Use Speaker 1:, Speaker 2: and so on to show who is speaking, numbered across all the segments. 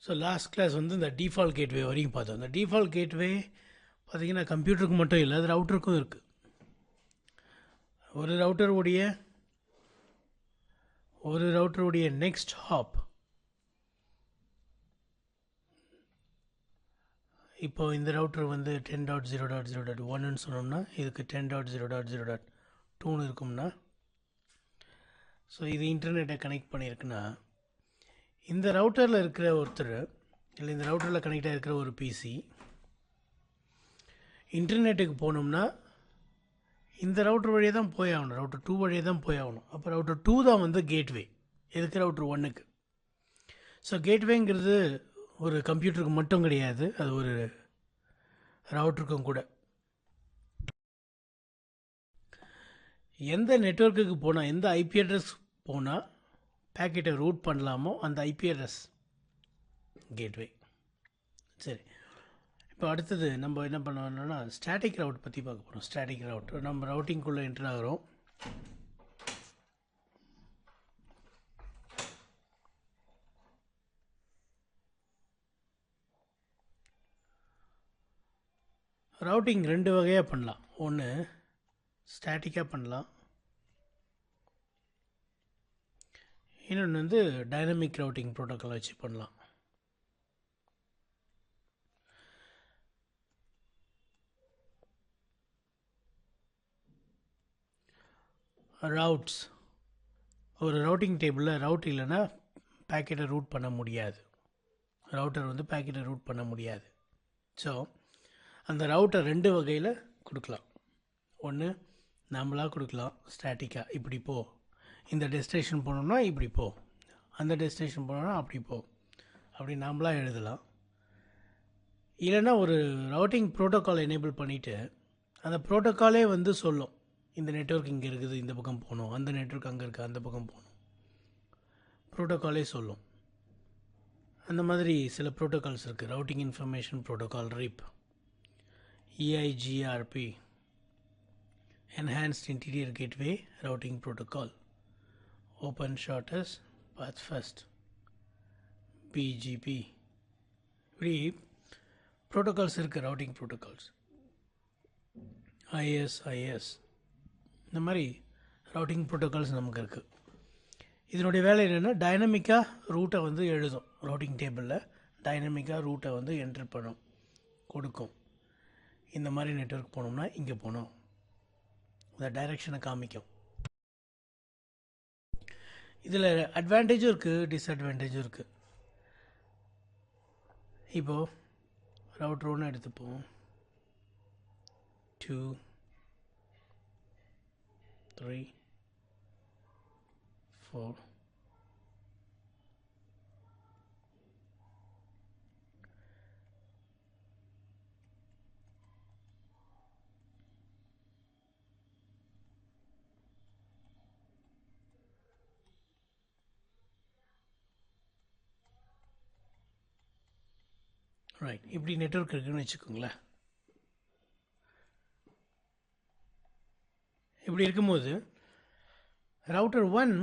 Speaker 1: So last class வந்து இந்த default gateway வரைக்கும் பார்த்தோம். இந்த டிஃபால்ட் கேட்வே பார்த்திங்கன்னா கம்ப்யூட்டருக்கு மட்டும் இல்லை, அது ரவுட்டருக்கும் இருக்குது. ஒரு ரவுட்டருடைய நெக்ஸ்ட் ஹாப் இப்போ இந்த ரவுட்டர் வந்து 10.0.0.1ன்னு சொன்னோம்னா இதுக்கு 10.0.0.2ன்னு இருக்கும்னா, ஸோ இது இன்டர்நெட்டை கனெக்ட் பண்ணியிருக்குன்னா இந்த ரவுட்டரில் இருக்கிற ஒருத்தர் இல்லை இந்த ரவுட்டரில் கனெக்ட் ஆகிருக்கிற ஒரு பிசி இன்டர்நெட்டுக்கு போகணும்னா இந்த ரவுட்டர் வழியே தான் போய் ஆகணும், ரவுட்டர் 2 வழியே தான் போய் ஆகணும். அப்போ ரவுட்டர் 2 தான் வந்து கேட்வே எதுக்கு ரவுட்டர் 1க்கு. ஸோ கேட்வேங்கிறது ஒரு கம்ப்யூட்டருக்கு மட்டும் கிடையாது, அது ஒரு ரவுட்டருக்கும் கூட. எந்த நெட்வொர்க்குக்கு போனால், எந்த ஐபி அட்ரஸ் போனால் பேக்கெட்டை ரூட் பண்ணலாமோ அந்த ஐபி அட்ரஸ் கேட்வே. சரி, இப்போ அடுத்தது நம்ம என்ன பண்ணோம்னா ஸ்டாட்டிக் ரவுட் பற்றி பார்க்க போகிறோம். ஸ்டாட்டிக் ரவுட் நம்ம ரவுட்டிங்குள்ளே என்டர் ஆகிறோம். ரவுட்டிங் 2 வகையாக பண்ணலாம். ஒன்று ஸ்டாட்டிக்காக பண்ணலாம், இன்னொன்று வந்து டைனமிக் ரவுட்டிங் ப்ரோட்டோக்கால் வச்சு பண்ணலாம். ரவுட்ஸ், ஒரு ரவுட்டிங் டேபிளில் ரவுட் இல்லைன்னா பேக்கெட்டை ரூட் பண்ண முடியாது, ரவுட்டர் வந்து பேக்கெட்டை ரூட் பண்ண முடியாது. ஸோ அந்த ரவுட்டர் 2 வகையில் கொடுக்கலாம். ஒன்று நம்மளாக கொடுக்கலாம் ஸ்டாட்டிக்காக, இப்படி போ, இந்த டெஸ்டினேஷன் போனோம்னா இப்படி போ, அந்த டெஸ்டினேஷன் போனோம்னா அப்படி போ, அப்படி நாம்ளாக எழுதலாம். இல்லைன்னா ஒரு ரவுட்டிங் ப்ரோட்டோக்கால் எனேபிள் பண்ணிவிட்டு அந்த ப்ரோட்டோக்காலே வந்து சொல்லும், இந்த நெட்வொர்க் இங்கே இருக்குது, இந்த பக்கம் போகணும், அந்த நெட்வொர்க் அங்கே இருக்குது, அந்த பக்கம் போகணும், ப்ரோட்டோக்காலே சொல்லும். அந்த மாதிரி சில ப்ரோட்டோக்கால்ஸ் இருக்குது. Routing information protocol, RIP, EIGRP, Enhanced Interior Gateway Routing Protocol, Open Shortest Path First, BGP, இப்படி ப்ரோட்டோக்கால்ஸ் இருக்குது. ரவுட்டிங் ப்ரோட்டோக்கால்ஸ் IS, இந்த மாதிரி ரவுட்டிங் ப்ரோட்டோக்கால்ஸ் நமக்கு இருக்குது. இதனுடைய வேலை என்னென்னா டைனமிக்காக ரூட்டை வந்து எழுதும், ரவுட்டிங் டேபிளில் டைனமிக்காக ரூட்டை வந்து என்டர் பண்ணும், கொடுக்கும். இந்த மாதிரி நெட்வொர்க் போனோம்னா இங்கே போகணும், இந்த டைரெக்ஷனை காமிக்கும். இதில் அட்வான்டேஜும் இருக்குது, டிஸ்அட்வான்டேஜும் இருக்குது. இப்போது ரவுட்டர் 1 எடுத்துப்போம், 2, 3, 4, ரைட். இப்படி நெட்வொர்க் இருக்குதுன்னு வச்சுக்கோங்களேன். இப்படி இருக்கும்போது ரவுட்டர் 1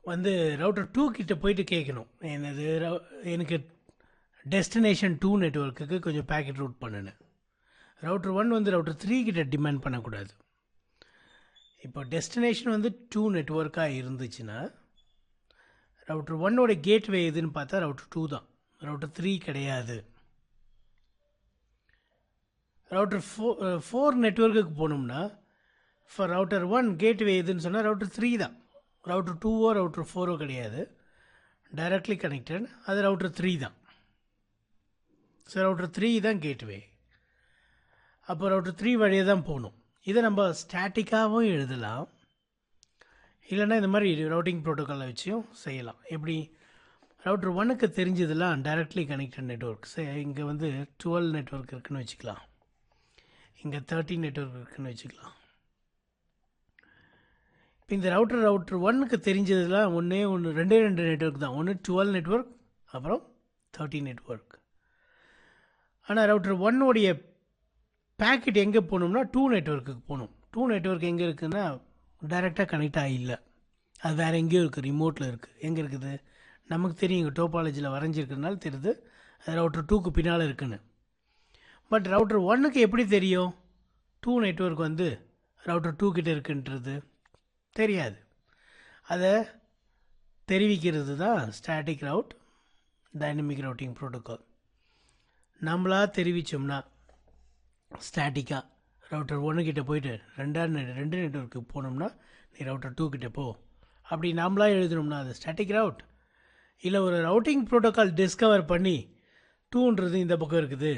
Speaker 1: வந்து ரவுட்டர் 2 கிட்ட போயிட்டு கேட்கணும், என்னது எனக்கு டெஸ்டினேஷன் 2 நெட்வொர்க்குக்கு கொஞ்சம் பேக்கெட் ரூட் பண்ணுன்னு. ரவுட்டர் 1 வந்து ரவுட்டர் 3 கிட்ட டிமாண்ட் பண்ணக்கூடாது. இப்போ டெஸ்டினேஷன் வந்து 2 நெட்வொர்க்காக இருந்துச்சுன்னா ரவுட்டர் 1ஓட கேட்வே எதுன்னு பார்த்தா ரவுட்டர் 2 தான், ரவுட்டர் 3 கிடையாது. ரவுட்டர் 4 நெட்வொர்க்குக்கு போகணும்னா ஃபார் ரவுட்டர் 1 கேட்வே எதுன்னு சொன்னால் ரவுட்டர் 3 தான், ரவுட்டர் 2ஓ ரவுட்டர் 4ஓ கிடையாது, டைரக்ட்லி கனெக்டட், அது ரவுட்டர் 3 தான். ஸோ ரவுட்டர் 3 தான் கேட்வே. அப்போ ரவுட்டர் 3 வழியே தான் போகணும். இதை நம்ம ஸ்டாட்டிக்காகவும் எழுதலாம், இல்லைன்னா இந்த மாதிரி ரவுட்டிங் ப்ரோட்டோக்காலை வச்சும் செய்யலாம். எப்படி ரவுட்டர் 1க்கு தெரிஞ்சதெல்லாம் டைரக்ட்லி கனெக்டட் நெட்வொர்க். இங்கே வந்து 12 நெட்வொர்க் இருக்குதுன்னு வச்சுக்கலாம், இங்கே 13 நெட்வொர்க் இருக்குதுன்னு வச்சுக்கலாம். இப்போ இந்த ரவுட்டர் 1க்கு தெரிஞ்சதெல்லாம் ரெண்டே நெட்வொர்க் தான், ஒன்று 12 நெட்வொர்க், அப்புறம் 13 நெட்வொர்க். ஆனால் ரவுட்டர் 1உடைய பேக்கெட் எங்கே போகணும்னா 2 நெட்வொர்க்குக்கு போகணும். 2 நெட்வொர்க் எங்கே இருக்குதுன்னா டைரெக்டாக கனெக்ட் ஆகி இல்லை, அது வேறு எங்கேயோ இருக்குது, ரிமோட்டில் இருக்குது. எங்கே இருக்குது? நமக்கு தெரியும் இங்கே டோபாலஜியில் வரைஞ்சிருக்கிறதுனால தெரியுது அது ரவுட்டர் 2க்கு பின்னால் இருக்குன்னு. பட் ரவுட்டர் 1க்கு எப்படி தெரியும் 2 நெட்வொர்க் வந்து ரவுட்டர் 2 கிட்ட இருக்குன்றது தெரியாது. அதை தெரிவிக்கிறது தான் static route dynamic routing protocol. நம்மளா தெரிவித்தோம்னா ஸ்டாட்டிக்காக ரவுட்டர் 1 கிட்டே போயிட்டு 2 நெட்வொர்க்கு போனோம்னா நீ ரவுட்டர் 2 கிட்டே போ அப்படி நாமளாக எழுதணும்னா அது ஸ்டாட்டிக் ரவுட். இல்லை ஒரு ரவுட்டிங் ப்ரோட்டோக்கால் டிஸ்கவர் பண்ணி 2ன்றது இந்த பக்கம் இருக்குது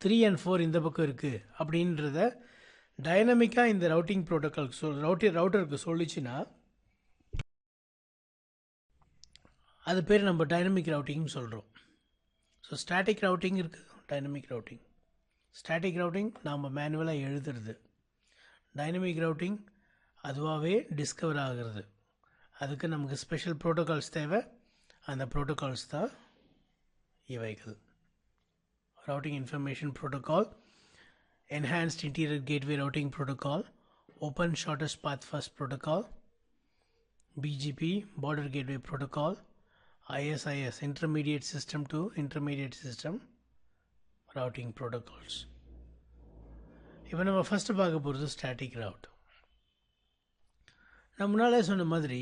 Speaker 1: 3 and 4 இந்த பக்கம் இருக்குது அப்படின்றத டைனமிக்காக இந்த ரவுட்டிங் ப்ரோட்டோக்கால் ரவுட்டருக்கு சொல்லிச்சுன்னா அது பேர் நம்ம டைனமிக் ரவுட்டிங்னு சொல்கிறோம். ஸோ ஸ்டாட்டிக் ரவுட்டிங் இருக்குது, டைனமிக் ரவுட்டிங். ஸ்டாட்டிக் ரவுட்டிங் நாம் மேனுவலாக எழுதுறது, டைனமிக் ரவுட்டிங் அதுவாகவே டிஸ்கவர் ஆகிறது. அதுக்கு நமக்கு ஸ்பெஷல் ப்ரோட்டோகால்ஸ் தேவை. அந்த ப்ரோட்டோகால்ஸ் தான் இவைகள். Routing information protocol, enhanced interior gateway routing protocol, open shortest path first protocol, BGP border gateway protocol, ISIS intermediate system to intermediate system routing protocols. இப்போ நம்ம ஃபஸ்ட்டு பார்க்க போகிறது ஸ்டாட்டிக் ரவுட். நான் முன்னாலே சொன்ன மாதிரி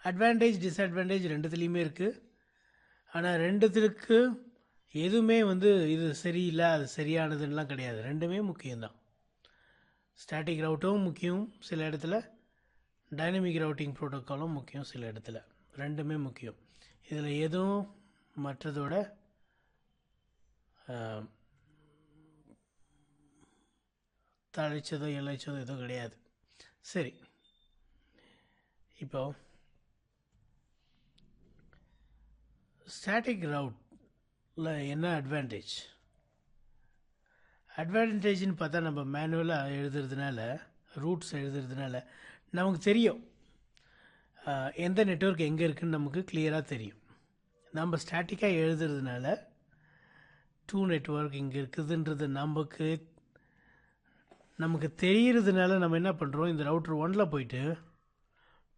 Speaker 1: அட்வான்டேஜ் டிஸ்அட்வான்டேஜ் ரெண்டுத்துலேயுமே இருக்குது. ஆனால் ரெண்டுத்துக்கு எதுவுமே வந்து இது சரியில்லை அது சரியானதுன்னெலாம் கிடையாது. ரெண்டுமே முக்கியம்தான். ஸ்டாட்டிக் ரவுட்டும் முக்கியம் சில இடத்துல, டைனமிக் ரவுட்டிங் ப்ரோட்டோக்காலும் முக்கியம் சில இடத்துல. ரெண்டுமே முக்கியம். இதில் எதுவும் மற்றதோட தழைச்சதோ இழைச்சதோ எதுவும் கிடையாது. சரி, இப்போ ஸ்டாட்டிக் ரவுட்டில் என்ன அட்வான்டேஜ்? அட்வான்டேஜ்னு பார்த்தா நம்ம மேனுவலாக எழுதுறதுனால, ரூட்ஸ் எழுதுறதுனால நமக்கு தெரியும் எந்த நெட்வொர்க் எங்கே இருக்குதுன்னு நமக்கு கிளியராக தெரியும். நம்ம ஸ்டாட்டிக்காக எழுதுறதுனால 2 நெட்வொர்க் இங்கே இருக்குதுன்றது நமக்கு தெரிகிறதுனால நம்ம என்ன பண்ணுறோம், இந்த ரவுட்டர் 1ல் போயிட்டு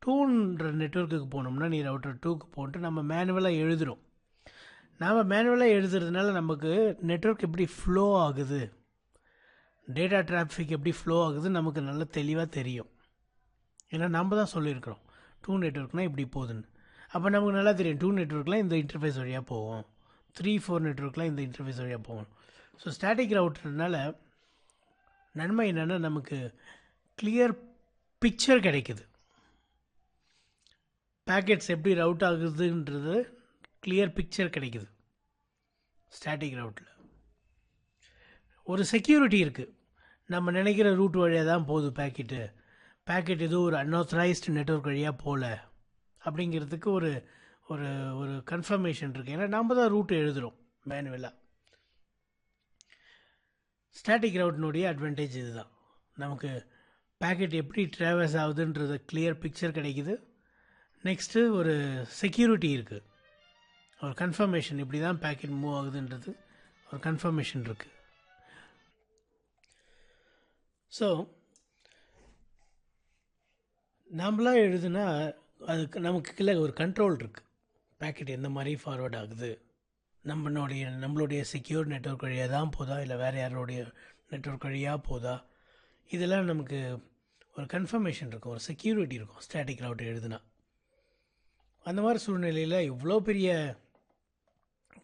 Speaker 1: 2ன்ற நெட்வொர்க்குக்கு போனோம்னா நீ ரவுட்டர் 2க்கு போன்ட்டு நம்ம மேனுவலாக எழுதுகிறோம். நாம் மேனுவலாக எழுதுறதுனால நமக்கு நெட்வொர்க் எப்படி ஃப்ளோ ஆகுது, டேட்டா டிராஃபிக் எப்படி ஃப்ளோ ஆகுது நமக்கு நல்லா தெளிவாக தெரியும். ஏன்னா நம்ம தான் சொல்லியிருக்கிறோம் 2 நெட்வொர்க்னால் இப்படி போகுதுன்னு. அப்போ நமக்கு நல்லா தெரியும் 2 நெட்வொர்க்லாம் இந்த இன்டர்ஃபேஸ் வழியாக போவோம், 3-4 நெட்வொர்க்லாம் இந்த இன்டர்ஃபேஸ் வழியாக போவோம். ஸோ ஸ்டாட்டிக் ரவுட்டர்னால நன்மை என்னென்னா நமக்கு கிளியர் பிக்சர் கிடைக்குது. பேக்கெட்ஸ் எப்படி ரவுட் ஆகுதுன்றது கிளியர் பிக்சர் கிடைக்குது ஸ்டாட்டிக் ரவுட்டில். ஒரு செக்யூரிட்டி இருக்குது. நம்ம நினைக்கிற ரூட் வழியாக தான் போகுது பேக்கெட் ஏதோ ஒரு அன்ஆத்தரைஸ்டு நெட்வொர்க் வழியாக போகல அப்படிங்கிறதுக்கு ஒரு ஒரு ஒரு கன்ஃபர்மேஷன் இருக்குது. ஏன்னா நம்ம தான் ரூட் எழுதுகிறோம் மேனுவலாக. ஸ்டாட்டிக் ரவுட்டினுடைய அட்வான்டேஜ் இதுதான். நமக்கு பேக்கெட் எப்படி ட்ராவல்ஸ் ஆகுதுன்றது கிளியர் பிக்சர் கிடைக்குது. நெக்ஸ்ட்டு ஒரு செக்யூரிட்டி இருக்குது, ஒரு கன்ஃபர்மேஷன் இப்படி தான் பேக்கெட் மூவ் ஆகுதுன்றது ஒரு கன்ஃபர்மேஷன் இருக்குது. ஸோ நம்மளாக எழுதுனா அதுக்கு நமக்கு கீழே ஒரு கண்ட்ரோல் இருக்குது. பேக்கெட் எந்த மாதிரி ஃபார்வர்ட் ஆகுது, நம்மளுடைய செக்யூர் நெட்வொர்க் வழியாக தான் போதா இல்லை வேறு யாரோடைய நெட்வொர்க் வழியாக போதா, இதெல்லாம் நமக்கு ஒரு கன்ஃபர்மேஷன் இருக்கும், ஒரு செக்யூரிட்டி இருக்கும் ஸ்டாட்டிக் ரவுட் எழுதுனா. அந்த மாதிரி சூழ்நிலையில் இவ்வளோ பெரிய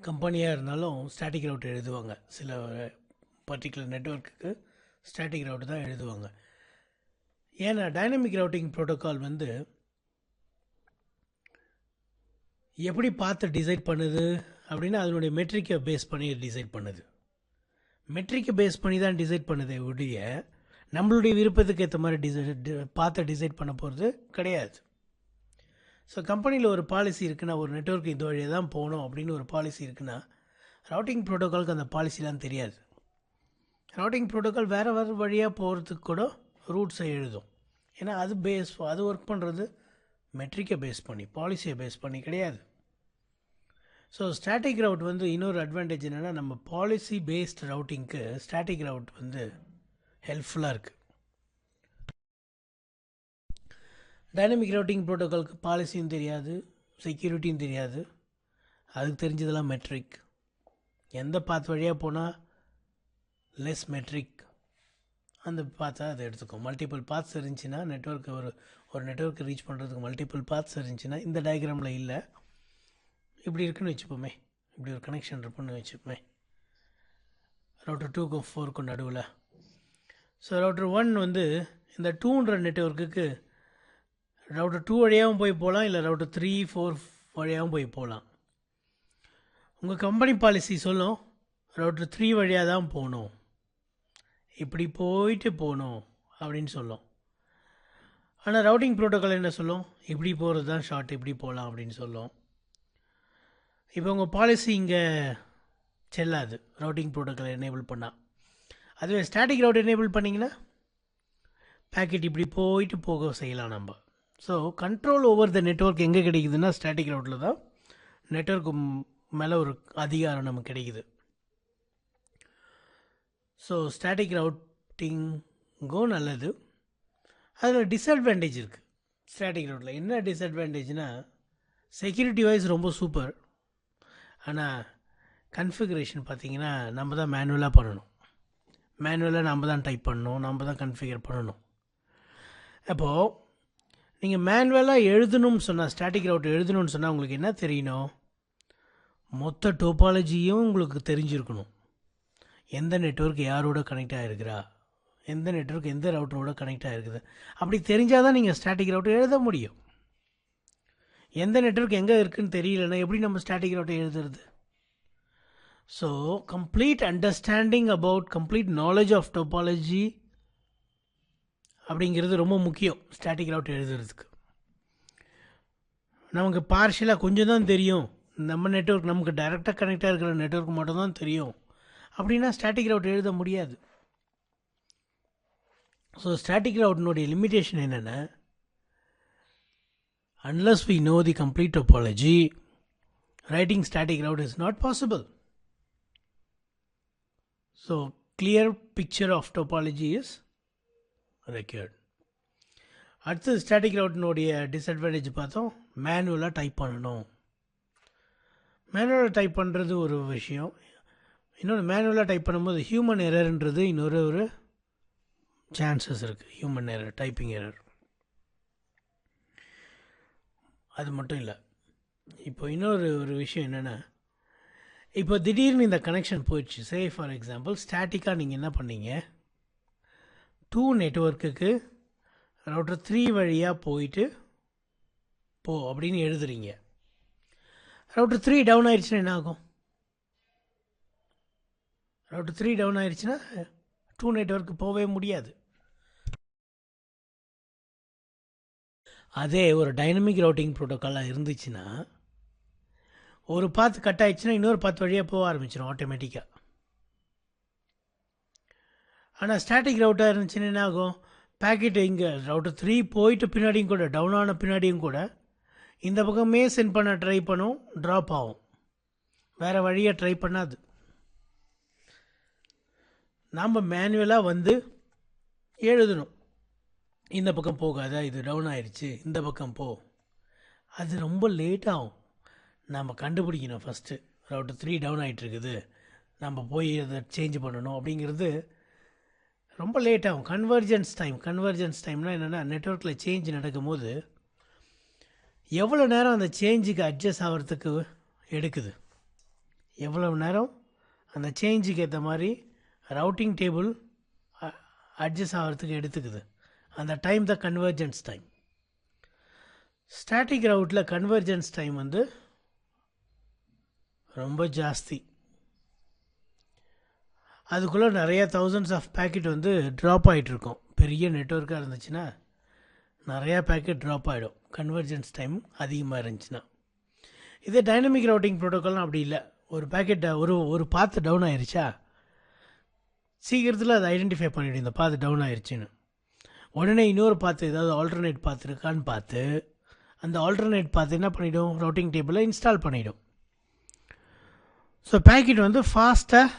Speaker 1: கம்பெனியாக இருந்தாலும் ஸ்டாட்டிக் ரவுட் எழுதுவாங்க. சில பர்டிகுலர் நெட்வொர்க்குக்கு ஸ்டாட்டிக் ரவுட் தான் எழுதுவாங்க. ஏன்னா டைனமிக் ரவுட்டிங் ப்ரோட்டோக்கால் வந்து எப்படி பார்த்து டிசைட் பண்ணுது அப்படின்னா அதனுடைய மெட்ரிக்கை பேஸ் பண்ணி டிசைட் பண்ணுது. மெட்ரிக்கை பேஸ் பண்ணி தான் டிசைட் பண்ணுதே ஒழிய நம்மளுடைய விருப்பத்துக்கு ஏற்ற மாதிரி பார்த்து டிசைட் பண்ண போகிறது கிடையாது. ஸோ கம்பெனியில் ஒரு பாலிசி இருக்குன்னா, ஒரு நெட்வொர்க் இந்த வழியாக தான் போகணும் அப்படின்னு ஒரு பாலிசி இருக்குன்னா, ரவுட்டிங் ப்ரோட்டோக்காலுக்கு அந்த பாலிசிலாம் தெரியாது. ரவுட்டிங் ப்ரோட்டோக்கால் வேறு வழியாக போகிறதுக்கு கூட ரூட்ஸை எழுதும். ஏன்னா அது ஒர்க் பண்ணுறது மெட்ரிக்கை பேஸ் பண்ணி, பாலிசியை பேஸ் பண்ணி கிடையாது. ஸோ ஸ்டாட்டிக் ரவுட் வந்து இன்னொரு அட்வான்டேஜ் என்னென்னா, நம்ம பாலிசி பேஸ்ட் ரவுட்டிங்க்கு ஸ்டாட்டிக் ரவுட் வந்து ஹெல்ப்ஃபுல்லாக இருக்குது. டைனமிக் ரவுட்டிங் ப்ரோட்டோக்காலுக்கு பாலிசியும் தெரியாது, செக்யூரிட்டியும் தெரியாது. அதுக்கு தெரிஞ்சதெல்லாம் மெட்ரிக். எந்த பாத் வழியாக போனால் லெஸ் மெட்ரிக் அந்த பாத்தை அதை எடுத்துக்கும். மல்டிபிள் பாத்ஸ் இருந்துச்சுன்னா நெட்வொர்க்கு ஒரு நெட்வொர்க்கு ரீச் பண்ணுறதுக்கு மல்டிபிள் பாத்ஸ் இருந்துச்சுன்னா இந்த டயக்ராமில் இல்லை, இப்படி இருக்குன்னு வச்சுப்போமே, இப்படி ஒரு கனெக்ஷன் இருக்குன்னு வச்சுப்போமே ரவுட்டர் 2க்கும் 4க்கும் நடுவில். ஸோ ரவுட்டர் 1 வந்து இந்த 2ன்ற நெட்வொர்க்குக்கு ரவுட்டர் 2 வழியாகவும் போய் போகலாம், இல்லை ரவுட்டர் 3, 4 வழியாகவும் போய் போகலாம். உங்கள் கம்பெனி பாலிசி சொல்லும் ரவுட்டர் 3 வழியாக தான் போகணும், இப்படி போயிட்டு போகணும் அப்படின்னு சொல்லும். ஆனால் ரவுட்டிங் ப்ரோட்டோக்கால் என்ன சொல்லும், இப்படி போகிறது தான் ஷார்ட், இப்படி போகலாம் அப்படின்னு சொல்லும். இப்போ உங்கள் பாலிசி இங்கே செல்லாது ரவுட்டிங் ப்ரோட்டோக்கால் எனேபிள் பண்ணால். அதுவே ஸ்டாட்டிக் ரவுட் எனேபிள் பண்ணிங்கன்னா பேக்கெட் இப்படி போயிட்டு போக செய்யலாம் நம்ம. So control over the network எங்கே கிடைக்குதுன்னா ஸ்டாட்டிக் ரவுட்டில் தான் நெட்வொர்க்கு மேலே ஒரு அதிகாரம் நமக்கு கிடைக்குது. ஸோ ஸ்டாட்டிக் ரவுட்டிங்கும் நல்லது. அதில் டிஸ்அட்வான்டேஜ் இருக்குது. ஸ்டாட்டிக் ரவுட்டில் என்ன டிஸ்அட்வான்டேஜ்னால் செக்யூரிட்டி வைஸ் ரொம்ப சூப்பர், ஆனால் கன்ஃபிகரேஷன் பார்த்திங்கன்னா நம்ம தான் மேனுவலாக பண்ணணும். மேனுவலாக நம்ம தான் டைப் பண்ணணும், நம்ம தான் கன்ஃபிகர் பண்ணணும். அப்போது நீங்கள் மேனுவலாக எழுதணும்னு சொன்னால், ஸ்டாட்டிக் ரவுட் எழுதணும்னு சொன்னால் உங்களுக்கு என்ன தெரியணும், மொத்த டோபாலஜியும் உங்களுக்கு தெரிஞ்சிருக்கணும். எந்த நெட்வொர்க் யாரோட கனெக்ட் ஆகிருக்கிறா, எந்த நெட்வொர்க் எந்த ரவுட்டரோட கனெக்ட் ஆகிருக்குது, அப்படி தெரிஞ்சால் தான் நீங்கள் ஸ்டாட்டிக் ரவுட் எழுத முடியும். எந்த நெட்வொர்க் எங்கே இருக்குதுன்னு தெரியலன்னா எப்படி நம்ம ஸ்டாட்டிக் ரவுட்டை எழுதுறது? So complete understanding about complete knowledge of topology அப்படிங்கிறது ரொம்ப முக்கியம் ஸ்டாட்டிக் ரவுட் எழுதுறதுக்கு. நமக்கு பார்ஷியலாக கொஞ்சம் தான் தெரியும், நம்ம நெட்வொர்க் நமக்கு டைரெக்டாக கனெக்டாக இருக்கிற நெட்வொர்க் மட்டும் தான் தெரியும் அப்படின்னா ஸ்டாட்டிக் ரவுட் எழுத முடியாது. ஸோ ஸ்டாட்டிக் ரவுட்டினுடைய லிமிட்டேஷன் என்னென்னா, unless we know the complete topology, writing static route is not possible. So clear picture of topology is required. அடுத்து ஸ்டாட்டிக் ரவுட்டினுடைய டிஸ்அட்வான்டேஜ் பார்த்தோம், மேனுவலாக டைப் பண்ணணும். மேனுவலாக டைப் பண்ணுறது ஒரு விஷயம், இன்னொன்று மேனுவலாக டைப் பண்ணும்போது ஹியூமன் எரர்ன்றது இன்னொரு சான்சஸ் இருக்குது. Human error, typing error. அது மட்டும் இல்லை, இப்போ இன்னொரு விஷயம் என்னென்னா, இப்போ திடீர்னு இந்த கனெக்ஷன் போயிடுச்சு. சே ஃபார் எக்ஸாம்பிள் ஸ்டாட்டிக்காக நீங்கள் என்ன பண்ணீங்க, 2 நெட்வொர்க்குக்கு ரவுட்டர் 3 வழியாக போயிட்டு போ அப்படின்னு எழுதுறீங்க. ரவுட்டர் 3 டவுன் ஆயிடுச்சுன்னா என்ன ஆகும்? ரவுட்டர் 3 டவுன் ஆயிடுச்சுன்னா 2 நெட்வொர்க்கு போகவே முடியாது. அதே ஒரு டைனமிக் ரவுட்டிங் ப்ரோட்டோக்காலாக இருந்துச்சுன்னா ஒரு பாத் கட் ஆகிடுச்சுன்னா இன்னொரு பாத் வழியாக போக ஆரம்பிச்சிடும் ஆட்டோமேட்டிக்காக. ஆனால் ஸ்டாட்டிக் ரவுட்டாக இருந்துச்சுன்னா என்ன ஆகும், பேக்கெட்டு இங்கே ரவுட்டர் 3 போயிட்டு பின்னாடியும் கூட, டவுன் ஆன பின்னாடியும் கூட இந்த பக்கமே சென்ட் பண்ண ட்ரை பண்ணும், ட்ராப் ஆகும், வேறு வழியாக ட்ரை பண்ணாது. நாம் மேனுவலாக வந்து எழுதணும், இந்த பக்கம் போகாத, இது டவுன் ஆயிடுச்சு, இந்த பக்கம் போ. அது ரொம்ப லேட் ஆகும். நம்ம கண்டுபிடிக்கணும் ஃபஸ்ட்டு ரவுட்டர் 3 டவுன் ஆகிட்டுருக்குது, நம்ம போய் அதை சேஞ்ச் பண்ணணும் அப்படிங்கிறது ரொம்ப லேட் ஆகும். கன்வர்ஜென்ஸ் டைம்னால் என்னென்னா, நெட்வொர்க்கில் சேஞ்ச் நடக்கும்போது எவ்வளோ நேரம் அந்த சேஞ்சுக்கு அட்ஜஸ்ட் ஆகிறதுக்கு எடுக்குது, எவ்வளோ நேரம் அந்த சேஞ்சுக்கு ஏற்ற மாதிரி ரவுட்டிங் டேபிள் அட்ஜஸ்ட் ஆகிறதுக்கு எடுத்துக்குது, அந்த டைம் தான் கன்வர்ஜென்ஸ் டைம். ஸ்டாட்டிக் ரவுட்டில் கன்வர்ஜென்ஸ் டைம் வந்து ரொம்ப ஜாஸ்தி. அதுக்குள்ளே நிறையா தௌசண்ட்ஸ் ஆஃப் பேக்கெட் வந்து ட்ராப் ஆகிட்ருக்கோம். பெரிய நெட்வொர்க்காக இருந்துச்சுன்னா நிறையா பேக்கெட் ட்ராப் ஆகிடும் கன்வர்ஜென்ஸ் டைம் அதிகமாக இருந்துச்சுன்னா. இதே டைனமிக் ரவுட்டிங் ப்ரோட்டோக்கால்னால் அப்படி இல்லை. ஒரு பேக்கெட் ஒரு பாத்து டவுன் ஆயிடுச்சா சீக்கிரத்தில் அதை ஐடென்டிஃபை பண்ணிவிடும், இந்த பாத்து டவுன் ஆயிடுச்சுன்னு. உடனே இன்னொரு பாத்து ஏதாவது ஆல்டர்னேட் பாத்து இருக்கான்னு பார்த்து அந்த ஆல்டர்னேட் பாத்து என்ன பண்ணிவிடும், ரவுட்டிங் டேபிளில் இன்ஸ்டால் பண்ணிவிடும். ஸோ பேக்கெட் வந்து ஃபாஸ்ட்டாக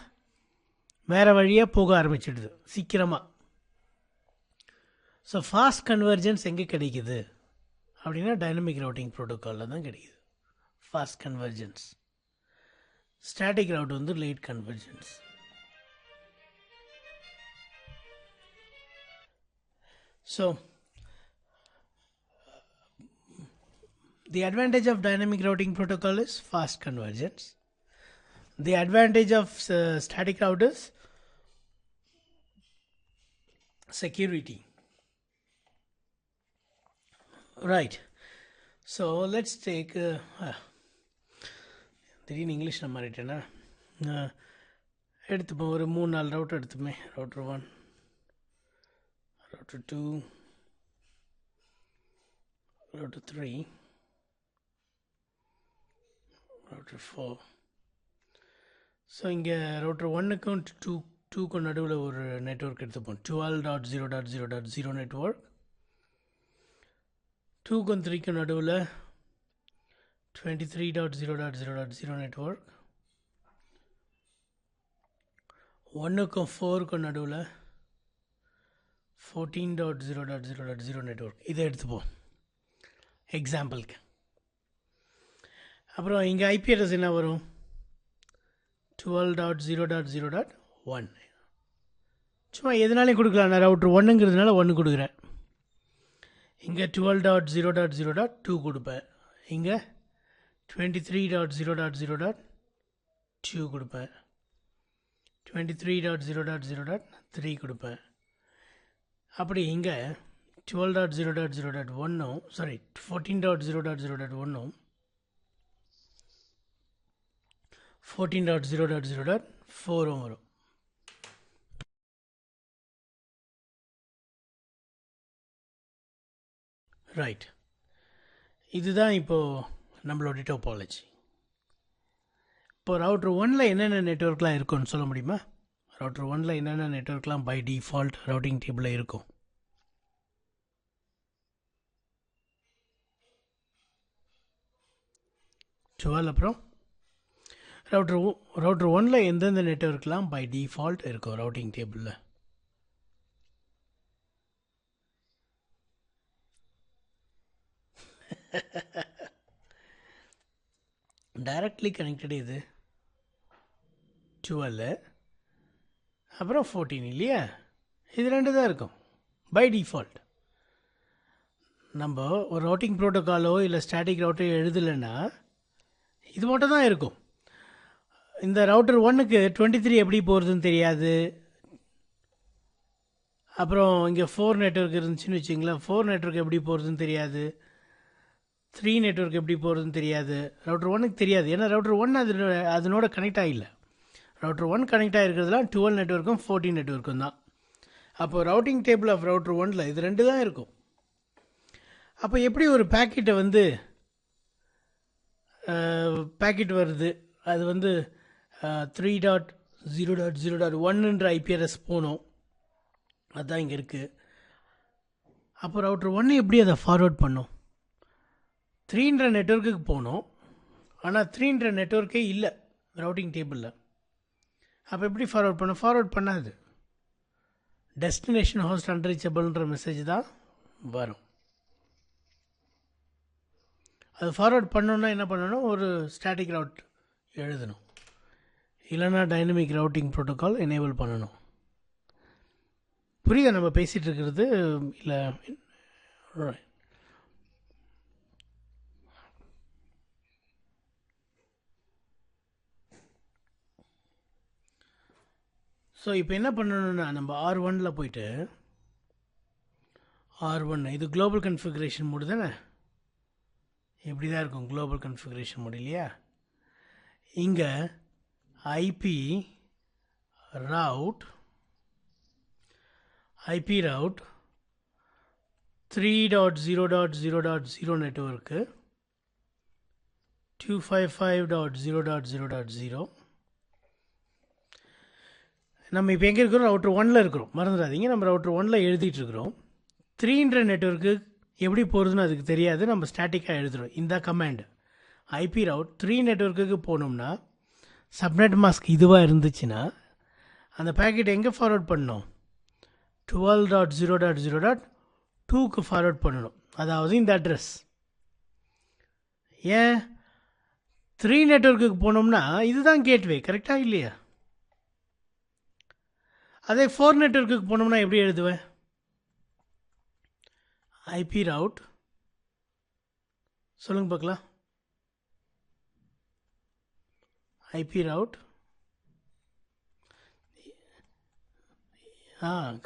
Speaker 1: வேறு வழியாக போக ஆரம்பிச்சிடுது சீக்கிரமாக. ஸோ ஃபாஸ்ட் கன்வர்ஜென்ஸ் எங்கே கிடைக்குது அப்படின்னா டைனமிக் ரவுட்டிங் ப்ரோட்டோக்காலில் தான் கிடைக்குது. Fast convergence. ஸ்டாட்டிக் ரவுட் வந்து late convergence. So the advantage of dynamic routing protocol is fast convergence. The advantage of static route is security. Right. So let's take திடீர்னு English நான் மாறிட்டேன்னா எடுத்துப்போம். ஒரு 3-4 ரவுட்டர் எடுத்துப்போமே. Router 1, router 2, router 3, router 4. So இங்கே router 1க்கும் 2க்கும் நடுவில் ஒரு நெட்வொர்க் எடுத்துப்போம். 12.0.0.0 நெட்வொர்க். 2க்கும் 3க்கும் நடுவில் 23.0.0.0 நெட்வொர்க். 1க்கும் 4க்கும் நடுவில் 14.0.0.0 நெட்வொர்க். இதை எடுத்துப்போம் எக்ஸாம்பிளுக்கு. அப்புறம் இங்கே ஐபி அட்ரஸ் என்ன வரும்? 12.0.0.1. சும்மா எதனாலையும் கொடுக்கலாம். நான் ரவுட்டர் 1ங்கிறதுனால 1 கொடுக்குறேன். இங்கே 12.0.0.2 கொடுப்பேன். இங்கே 23.0.0.2 கொடுப்பேன். 23.0.0.3 கொடுப்பேன். அப்படி இங்கே 12.0.0.1 சாரி 14.0.0.1 14.0.0.4 வரும். ரைட். இதுதான் இப்போது நம்மளோட டோபாலஜி. இப்போ ரவுட்டர் 1ல் என்னென்ன நெட்வொர்க்லாம் இருக்குன்னு சொல்ல முடியுமா? ரவுட்டர் 1ல் என்னென்ன நெட்வொர்க்லாம் பை டிஃபால்ட் ரவுட்டிங் டேபிளில் இருக்கும்? அப்புறம் ரவுட்டர் 1ல் எந்தெந்த நெட்வொர்க்லாம் பை டிஃபால்ட் இருக்கும் ரவுட்டிங் டேபிளில்? டைரக்ட்லி கனெக்டட் இது 12, அப்புறம் 14 இல்லையா? இது 2 தான் இருக்கும் பை டிஃபால்ட். நம்ம ஒரு ரவுட்டிங் ப்ரோட்டோக்காலோ இல்லை ஸ்டாட்டிக் ரவுட்டோ எழுதலைன்னா இது மட்டும் தான் இருக்கும். இந்த ரவுட்டர் 1க்கு 23 எப்படி போகிறதுன்னு தெரியாது. அப்புறம் இங்கே 4 நெட்வொர்க் இருந்துச்சுன்னு வச்சிங்களேன், 4 நெட்வொர்க் எப்படி போகிறதுன்னு தெரியாது. 3 நெட்வொர்க் எப்படி போகிறதுன்னு தெரியாது. ரவுட்டர் 1க்கு தெரியாது. ஏன்னா ரவுட்டர் 1 அதனோட கனெக்ட் ஆகில்ல. ரவுட்டர் 1 கனெக்ட் ஆகிருக்கிறதுலாம் 12 நெட்வொர்க்கும் 14 நெட்வொர்க்கும் தான். அப்போது ரவுட்டிங் டேபிள் ஆஃப் ரவுட்டர் 1ல் இது 2 தான் இருக்கும். அப்போ எப்படி ஒரு பேக்கெட்டை வந்து பேக்கெட் வருது, அது வந்து 3.0.0.1ன்ற ஐபிஆர்எஸ் போகணும், அதுதான் இங்கே இருக்குது. அப்போ ரவுட்டர் 1 எப்படி அதை ஃபார்வர்ட் பண்ணும்? 3ன்ற நெட்வொர்க்குக்கு போகணும். ஆனால் 3ன்ற நெட்வொர்க்கே இல்லை ரவுட்டிங் டேபிளில். அப்போ எப்படி ஃபார்வர்ட் பண்ணும்? ஃபார்வர்ட் பண்ணாது. டெஸ்டினேஷன் ஹோஸ்ட் அன்ரீச்சபிள்ன்ற மெசேஜ் தான் வரும். அது ஃபார்வர்ட் பண்ணணுன்னா என்ன பண்ணணும்? ஒரு ஸ்டாட்டிக் ரவுட் எழுதணும், இல்லைன்னா டைனமிக் ரவுட்டிங் ப்ரோட்டோக்கால் எனேபிள் பண்ணணும். புரியுதா நம்ம பேசிகிட்டு இருக்கிறது? இல்லை. ஸோ இப்போ என்ன பண்ணணுன்னா, நம்ம R1ல் போயிட்டு R1 இது குளோபல் கன்ஃபிகரேஷன் மோடு தானே? இப்படி தான் இருக்கும் குளோபல் கன்ஃபிகரேஷன் மோடு இல்லையா? இங்கே ஐபி ரவுட் 3.0.0.0 நெட்வொர்க்கு 255.0.0.0. நம்ம இப்போ எங்கே இருக்கிறோம்? ரவுட்டர் 1ல் இருக்கிறோம். மறந்துடாதீங்க, நம்ம ரவுட்டர் 1ல் எழுதிட்டுருக்குறோம். 3ன்ற நெட்வொர்க்கு எப்படி போகிறதுன்னு அதுக்கு தெரியாது, நம்ம ஸ்டாட்டிக்காக எழுதுகிறோம். இந்த கமாண்ட் ஐபி ரவுட் 3 நெட்வொர்க்குக்கு போகணும்னா, சப்நெட் மாஸ்க் இதுவாக இருந்துச்சுன்னா அந்த பேக்கெட் எங்கே ஃபார்வர்ட் பண்ணணும்? 12.0.0.2க்கு ஃபார்வர்ட் பண்ணணும். அதாவது இந்த அட்ரஸ். ஏன் 3 நெட்வொர்க்குக்கு போனோம்னா இதுதான் கேட்வே, கரெக்டாக இல்லையா? அதே 4 நெட்வொர்க்குக்கு போனோம்னா எப்படி எழுதுவேன்? ஐபி ரவுட், சொல்லுங்கள் பார்க்கலாம். ஐபி ரவுட்,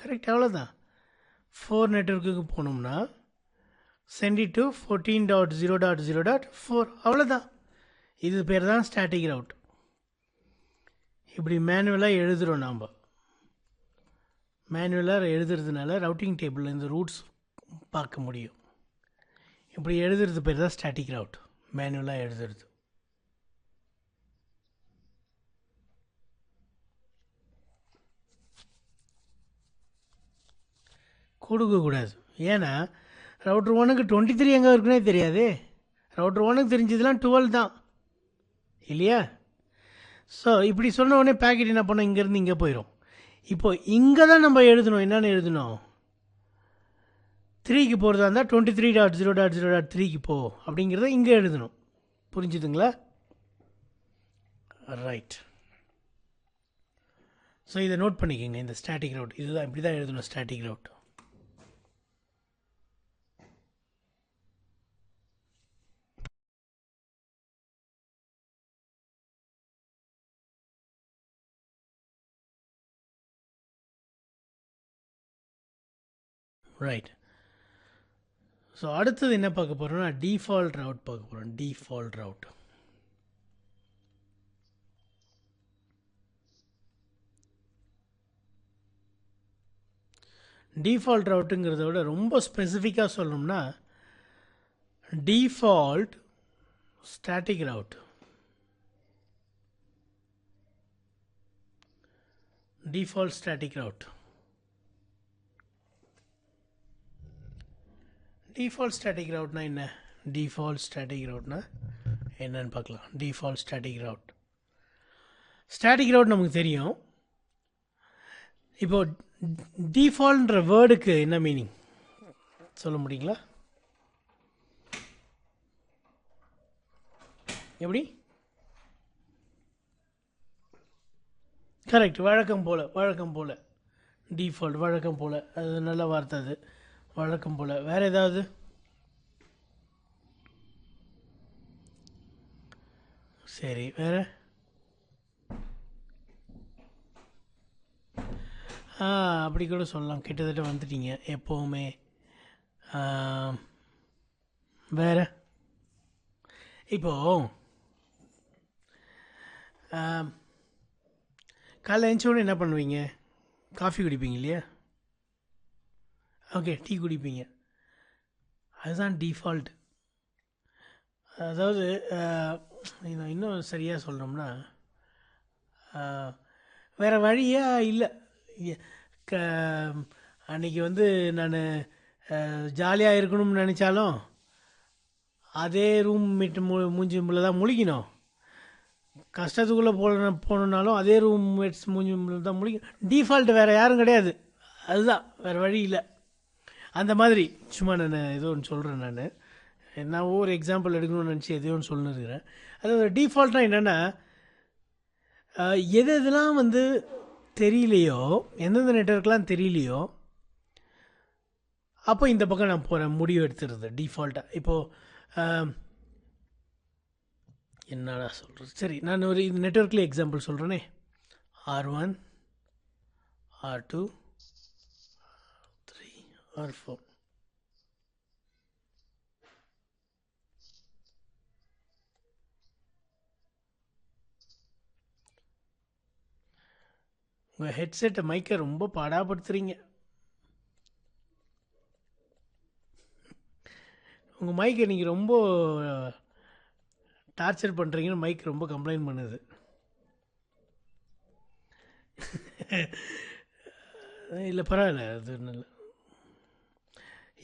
Speaker 1: கரெக்ட், அவ்வளோதான். 4 நெட்வொர்க்குக்கு போனோம்னா send it to 14.0.0.4, அவ்வளோதான். இது பேர் தான் ஸ்டாட்டிக் ரவுட். இப்படி மேனுவலாக எழுதுகிறோம். நாம் மேனுவலாக எழுதுறதுனால ரவுட்டிங் டேபிளில் இந்த ரூட்ஸ் பார்க்க முடியும். இப்படி எழுதுறது பேர் தான் ஸ்டாட்டிக் ரவுட், மேனுவலாக எழுதுறது. கொடுக்கக்கூடாது. ஏன்னா ரவுட்ரு 1க்கு 23 எங்கே இருக்குன்னே தெரியாது. ரவுட்ரு 1க்கு தெரிஞ்சதுலாம் 12 தான் இல்லையா? ஸோ இப்படி சொன்ன உடனே பேக்கெட் என்ன பண்ணோம், இங்கேருந்து இங்கே போயிடும். இப்போது இங்கே தான் நம்ம எழுதணும். என்னென்னு எழுதணும்? 3க்கு போகிறதா இருந்தால் 23.0.0.3க்கு போ அப்படிங்கிறத இங்கே எழுதணும். புரிஞ்சுதுங்களா? ரைட். ஸோ இதை நோட் பண்ணிக்கோங்க. இந்த ஸ்டாட்டிக் ரவுட் இதுதான், இப்படி தான் எழுதணும் ஸ்டாட்டிக் ரவுட். ரைட். ஸோ அடுத்தது என்ன பார்க்க போகிறோம்னா டிஃபால்ட் ரவுட் பார்க்க போகிறோம். Default route. டிஃபால்ட் ரவுட்டுங்கிறத விட ரொம்ப ஸ்பெசிஃபிக்காக சொல்லணும்னா default static route. Default static route. Default static ரவுட்னா என்ன? டிஃபால்ட் ஸ்டாட்டிக் ரவுட்னா என்னன்னு பார்க்கலாம். Default static route. Static route நமக்கு தெரியும். இப்போ டிஃபால்ட்ன்ற வேர்டுக்கு என்ன மீனிங் சொல்ல முடியுங்களா? எப்படி? கரெக்ட், வழக்கம் போல். வழக்கம் போல் டிஃபால்ட், வழக்கம் போல். அது நல்ல வார்த்தை. அது வழக்கம் போல். வேறு ஏதாவது? சரி, வேறு? அப்படி கூட சொல்லலாம். கிட்டத்தட்ட வந்துட்டீங்க எப்போவுமே. வேறு? இப்போது காலைல எழுந்தோடனே என்ன பண்ணுவீங்க? காஃபி குடிப்பீங்க இல்லையா? ஓகே, டீ குடிப்பீங்க. அதுதான் டிஃபால்ட். அதாவது இன்னும் சரியாக சொல்லணும்னா வேறு வழியாக இல்லை. அன்றைக்கி வந்து நான் ஜாலியாக இருக்கணும்னு நினச்சாலும் அதே ரூம் மீட்டு மூஞ்சி தான் முழிக்கணும். கஷ்டத்துக்குள்ளே போகணுன்னாலும் அதே ரூம் மேட்ஸ் மூஞ்சி தான் முழிக்கணும். டிஃபால்ட் வேறு யாரும் கிடையாது. அதுதான், வேறு வழி இல்லை. அந்த மாதிரி சும்மா நான் ஏதோ ஒன்று சொல்கிறேன். நான் ஒரு எக்ஸாம்பிள் எடுக்கணும்னு நினச்சி எதையோ ஒன்று சொல்லிருக்கிறேன். அதாவது டிஃபால்ட்னால் என்னென்னா எது எதெல்லாம் வந்து தெரியலையோ, எந்தெந்த நெட்வொர்க்லாம் தெரியலையோ அப்போ இந்த பக்கம் நான் போகிறேன், முடிவு எடுத்துடுறது டிஃபால்ட்டாக. இப்போது என்னடா சொல்கிறது, சரி நான் ஒரு இது நெட்வொர்க்கில் எக்ஸாம்பிள் சொல்கிறேனே. R1, R2, R3, R4. உங்கள் ஹெட்செட்டை மைக்கை ரொம்ப பாடாப்படுத்துகிறீங்க. உங்கள் மைக்கை நீங்கள் ரொம்ப டார்ச்சர் பண்ணுறீங்கன்னு மைக் ரொம்ப கம்ப்ளைண்ட் பண்ணுது. இல்லை பரவாயில்ல, அது நல்ல.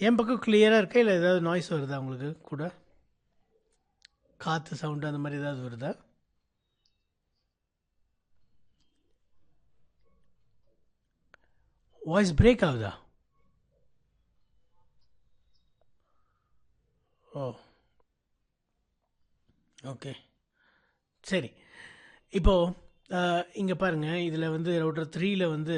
Speaker 1: என் பக்கம் கிளியராக இருக்கா இல்லை ஏதாவது நாய்ஸ் வருதா உங்களுக்கு கூட? காற்று சவுண்டு அந்த மாதிரி ஏதாவது வருதா? வாய்ஸ் பிரேக் ஆகுதா? ஓ, ஓகே. சரி, இப்போது இங்கே பாருங்கள், இதில் வந்து ரவுட்டர் 3ல வந்து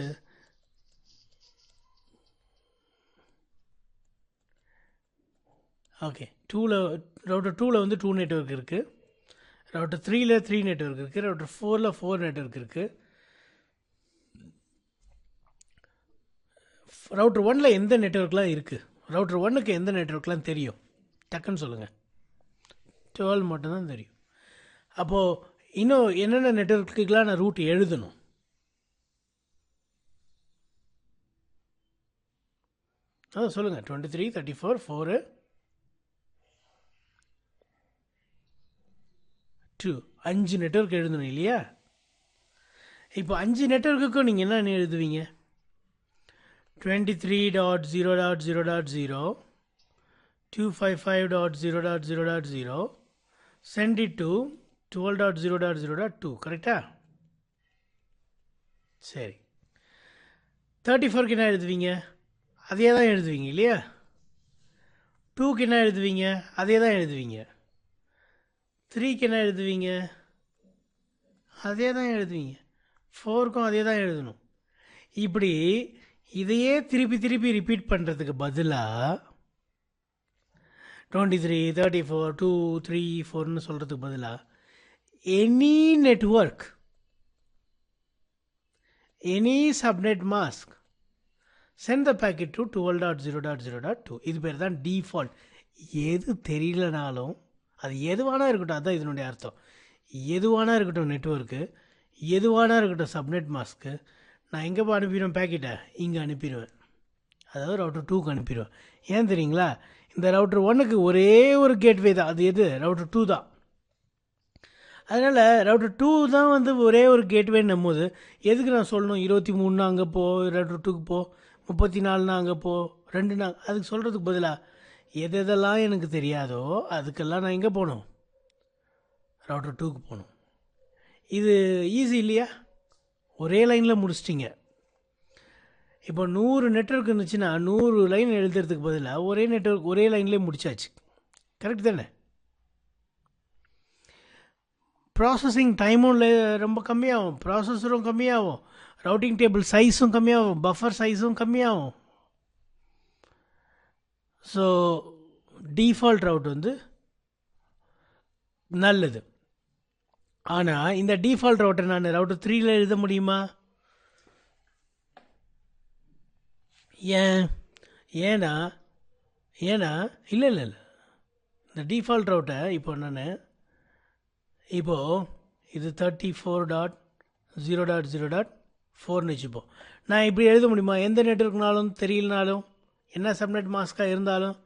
Speaker 1: ஓகே 2ல் ரவுட்டர் 2ல் வந்து 2 நெட்வொர்க் இருக்குது, ரவுட்டர் 3ல 3 நெட்வொர்க் இருக்குது, ரவுட்டர் 4ல் 4 நெட்வொர்க் இருக்குது. ரவுட்டர் 1ல் எந்த நெட்வொர்க்லாம் இருக்குது? ரவுட்டர் 1க்கு எந்த நெட்வொர்க்லாம் தெரியும்? டக்குன்னு சொல்லுங்கள். 12 மட்டும்தான் தெரியும். அப்போது இன்னும் என்னென்ன நெட்வொர்க்குக்கெலாம் நான் ரூட் எழுதணும்? அதான் சொல்லுங்கள். 23, 34, 4, 2, 5 நெட்வொர்க் எழுதணும் இல்லையா? இப்போ 5 நெட்வொர்க்குக்கும் நீங்கள் என்ன எழுதுவீங்க? 23.0.0.0, 255.0.0.0, send it to 12.0.0.2, கரெக்டா? சரி, 34க்கு என்ன எழுதுவீங்க? அதே தான் எழுதுவீங்க இல்லையா? 2க்கு என்ன எழுதுவீங்க? அதே தான் எழுதுவீங்க. 3க்கு என்ன எழுதுவீங்க? அதே தான் எழுதுவீங்க. 4க்கும் அதே தான் எழுதணும். இப்படி இதையே திருப்பி திருப்பி ரிப்பீட் பண்ணுறதுக்கு பதிலாக 23, 34, 2, 3, 4ன்னு சொல்கிறதுக்கு பதிலாக any network, any subnet mask, send the packet to 12.0.0.2. இது பேர் தான் டிஃபால்ட். எது தெரியலனாலும் அது எதுவானா இருக்கட்டும், அதுதான் இதனுடைய அர்த்தம். எதுவானா இருக்கட்டும் நெட்வொர்க்கு, எதுவானா இருக்கட்டும் சப்நெட் மாஸ்க்கு, நான் எங்கேப்பா அனுப்பிடுவேன் பேக்கெட்டை? இங்கே அனுப்பிடுவேன். அதாவது ரவுட்டர் 2க்கு அனுப்பிடுவேன். ஏன் தெரியுங்களா? இந்த ரவுட்டர் 1க்கு ஒரே ஒரு கேட்வே தான். அது எது? ரவுட்டர் 2 தான். அதனால் ரவுட்டர் 2 தான் வந்து ஒரே ஒரு கேட்வேன்னும் போது எதுக்கு நான் சொல்லணும் 23னா அங்கே போ, ரவுட்டர் 2க்கு போ, 34னா அங்கே போ, 2னா? அதுக்கு சொல்கிறதுக்கு பதிலாக எதெல்லாம் எனக்கு தெரியாதோ அதுக்கெல்லாம் நான் எங்கே போகணும்? ரவுட்டர் 2க்கு போகணும். இது ஈஸி இல்லையா? ஒரே லைனில் முடிச்சிட்டிங்க. இப்போ 100 நெட்வொர்க் இருந்துச்சுன்னா 100 லைன் எழுதுறதுக்கு பதிலாக ஒரே நெட்வொர்க் ஒரே லைன்லேயே முடிச்சாச்சு. கரெக்ட் தானே? ப்ராசஸிங் டைமும் ரொம்ப கம்மியாகும், ப்ராசஸரும் கம்மியாகும், ரவுட்டிங் டேபிள் சைஸும் கம்மியாகும், பஃபர் சைஸும் கம்மியாகும். ஸோ டிஃபால்ட் ரவுட் வந்து நல்லது. ஆனால் இந்த டிஃபால்ட் ரவுட்டை நான் ரவுட்டர் 3ல் எழுத முடியுமா? ஏன்னா இல்லை இந்த டிஃபால்ட் ரவுட்டை இப்போது இது 34.0.0.4ன்னு வச்சுப்போம். நான் இப்படி எழுத முடியுமா? எந்த நெட்வொர்க்னாலும் தெரியலனாலும், என்ன சப்நெட் மாஸ்காக இருந்தாலும்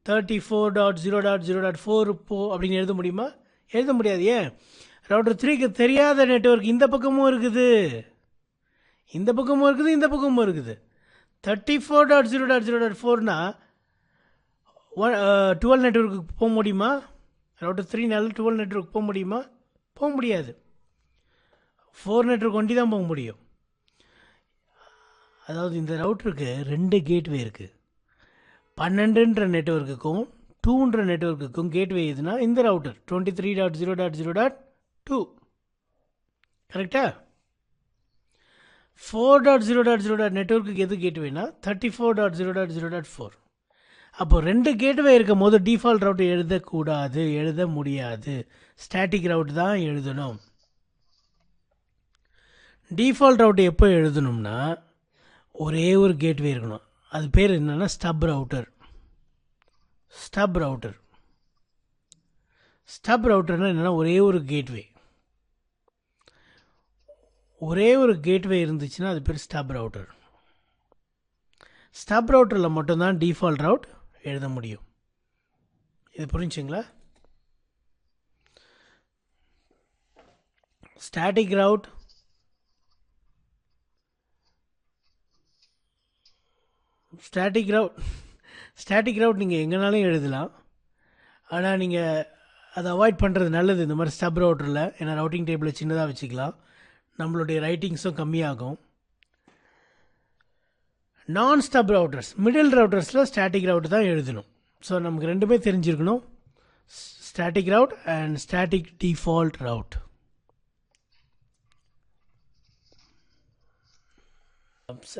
Speaker 1: 34.0.0.4 போ அப்படின்னு எழுத முடியுமா? எழுத முடியாது. ஏன்? ரவுட்டர் 3க்கு தெரியாத நெட்வொர்க் இந்த பக்கமும் இருக்குது, இந்த பக்கமும் இருக்குது, இந்த பக்கமும் இருக்குது. 34.0.0.4னா 12 நெட்வொர்க்கு போக முடியுமா? ரவுட்டர் 3னால 12 நெட்வொர்க் போக முடியுமா? போக முடியாது. 4 நெட்வொர்க் ஒண்டி தான் போக முடியும். அதாவது இந்த ரவுட்டருக்கு 2 கேட்வே இருக்குது. 12ன்ற நெட்வொர்க்குக்கும் 2ன்ற நெட்வொர்க்குக்கும் கேட்வே எதுனா இந்த ரவுட்டர் 23.0.0.2. கரெக்டா? 4.0.0. நெட்வொர்க்குக்கு எது கேட்வேனா 34.0.0.4. அப்போ 2 கேட்வே இருக்கும் போது டிஃபால்ட் ரவுட் எழுதக்கூடாது, எழுத முடியாது. ஸ்டாட்டிக் ரவுட் தான் எழுதணும். டிஃபால்ட் ரவுட் எப்போ எழுதணும்னா ஒரே ஒரு கேட்வே இருக்கணும். அது பேர் என்னென்னா ஸ்டப் ரவுட்டர். ஸ்டப் ரவுட்டர்னால் என்னென்னா ஒரே ஒரு கேட்வே. ஒரே ஒரு கேட்வே இருந்துச்சுன்னா அது பேர் ஸ்டப் ரவுட்டர். ஸ்டப் ரவுட்டரில் மட்டும்தான் டிஃபால்ட் ரவுட் எழுத முடியும். இது புரிஞ்சுங்களா? ஸ்டாட்டிக் ரவுட் நீங்கள் எங்கேனாலும் எழுதலாம். ஆனால் நீங்கள் அதை அவாய்ட் பண்ணுறது நல்லது இந்த மாதிரி ஸ்டப் ரவுட்டரில். ஏன்னா ரவுட்டிங் டேபிளை சின்னதாக வச்சுக்கலாம், நம்மளுடைய ரைட்டிங்ஸும் கம்மியாகும். நான் ஸ்டப் ரவுட்டர்ஸ், மிடில் ரவுட்டர்ஸில் ஸ்டாட்டிக் ரவுட் தான் எழுதணும். ஸோ நமக்கு ரெண்டுமே தெரிஞ்சிருக்கணும், static route and static default route. ச